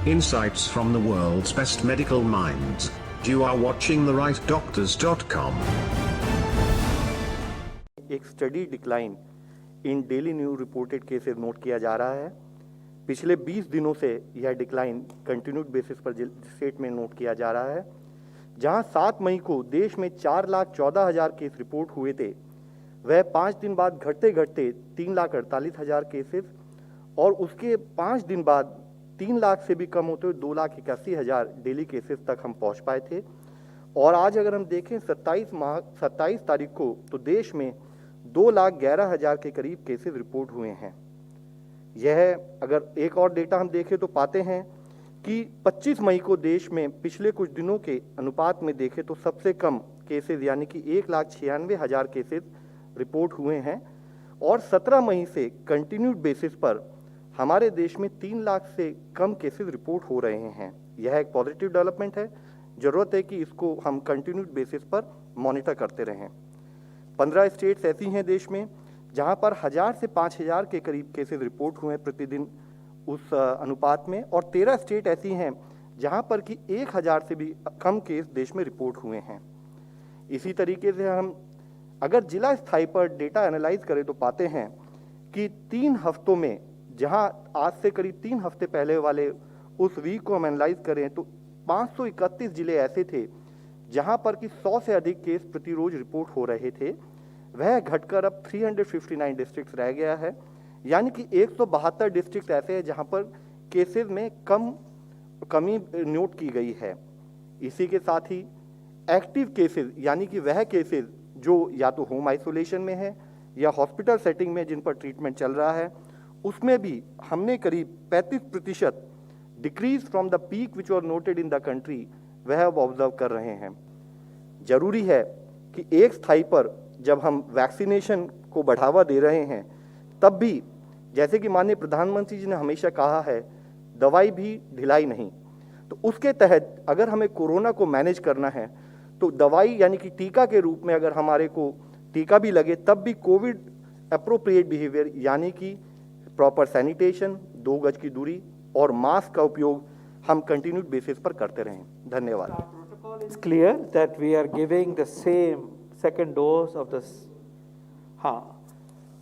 Insights from the world's best medical minds. You are watching therightdoctors.com. एक study decline in daily new reported cases note किया जा रहा है। पिछले 20 दिनों से यह डिक्लाइन कंटिन्यूड बेसिस पर स्टेट में नोट किया जा रहा है। जहां 7 मई को देश में 4,14,000 केस रिपोर्ट हुए थे, वह 5 दिन बाद घटते घटते 3,48,000 केसेस और उसके 5 दिन बाद 3 लाख से भी कम होते हुए 2,81,000 डेली केसेस तक हम पहुंच पाए थे। और आज अगर हम देखें 27 तारीख को तो देश में 2,11,000 के करीब केसेस रिपोर्ट हुए हैं। यह अगर एक और डेटा हम देखें तो पाते हैं कि 25 मई को देश में पिछले कुछ दिनों के अनुपात में देखें तो सबसे कम केसेस यानी कि 1,96,000 केसेस रिपोर्ट हुए हैं। और 17 मई से कंटिन्यूड बेसिस पर हमारे देश में 3 लाख से कम केसेस रिपोर्ट हो रहे हैं। यह एक पॉजिटिव डेवलपमेंट है। जरूरत है कि इसको हम कंटिन्यूड बेसिस पर मॉनिटर करते रहें। 15 स्टेट्स ऐसी हैं देश में जहां पर 1000 से 5,000 के करीब केसेस रिपोर्ट हुए हैं प्रतिदिन उस अनुपात में, और 13 स्टेट ऐसी हैं जहां पर कि 1,000 से भी कम केस देश में रिपोर्ट हुए हैं। इसी तरीके से हम अगर जिला स्थाई पर डेटा एनालाइज करें तो पाते हैं कि 3 हफ्तों में, जहां आज से करीब 3 हफ्ते पहले वाले उस वीक को हम एनालाइज करें तो 531 जिले ऐसे थे जहां पर कि 100 से अधिक केस प्रति रोज रिपोर्ट हो रहे थे। वह घटकर अब 359 डिस्ट्रिक्ट रह गया है, यानी कि 172 डिस्ट्रिक्ट ऐसे हैं जहां पर केसेस में कमी नोट की गई है। इसी के साथ ही एक्टिव केसेस यानी कि वह केसेस जो या तो होम आइसोलेशन में है या हॉस्पिटल सेटिंग में जिन पर ट्रीटमेंट चल रहा है, उसमें भी हमने करीब 35% decrease from the peak which were noted in the country वह अब ऑब्जर्व कर रहे हैं। जरूरी है कि एक स्थाई पर जब हम वैक्सीनेशन को बढ़ावा दे रहे हैं तब भी, जैसे कि माननीय प्रधानमंत्री जी ने हमेशा कहा है, दवाई भी ढिलाई नहीं। तो उसके तहत अगर हमें कोरोना को मैनेज करना है तो दवाई यानी कि टीका के रूप में अगर हमारे को टीका भी लगे तब भी कोविड अप्रोप्रिएट बिहेवियर यानी कि प्रॉपर सैनिटेशन, 2 गज की दूरी और मास्क का उपयोग हम कंटिन्यूड बेसिस पर करते रहें। धन्यवाद। It's clear that we are giving the same second dose of this. हाँ,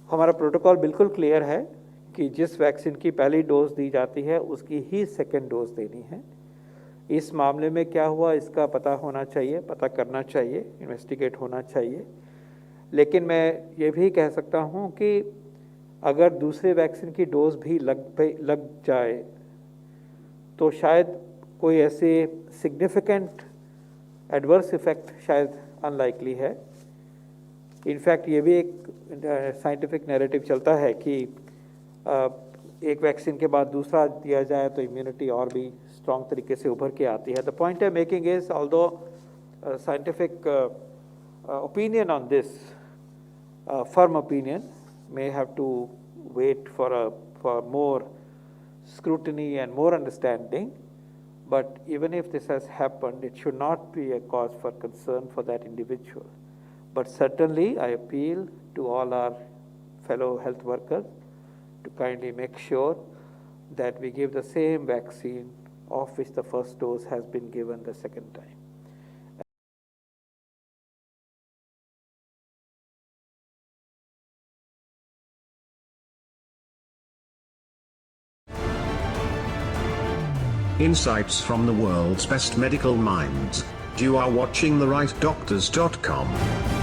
हमारा प्रोटोकॉल बिल्कुल क्लियर है कि जिस वैक्सीन की पहली डोज दी जाती है उसकी ही सेकेंड डोज देनी है। इस मामले में क्या हुआ इसका पता होना चाहिए, पता करना चाहिए, इन्वेस्टिगेट होना चाहिए। लेकिन मैं ये भी कह सकता हूँ कि अगर दूसरे वैक्सीन की डोज भी लग जाए तो शायद कोई ऐसे सिग्निफिकेंट एडवर्स इफेक्ट शायद अनलाइकली है। इनफैक्ट ये भी एक साइंटिफिक नैरेटिव चलता है कि एक वैक्सीन के बाद दूसरा दिया जाए तो इम्यूनिटी और भी स्ट्रॉन्ग तरीके से उभर के आती है। The point I making is although scientific opinion on this firm opinion may have to wait for more scrutiny and more understanding, but even if this has happened, it should not be a cause for concern for that individual. But certainly I appeal to all our fellow health workers to kindly make sure that we give the same vaccine of which the first dose has been given the second time. Insights from the world's best medical minds. You are watching therightdoctors.com.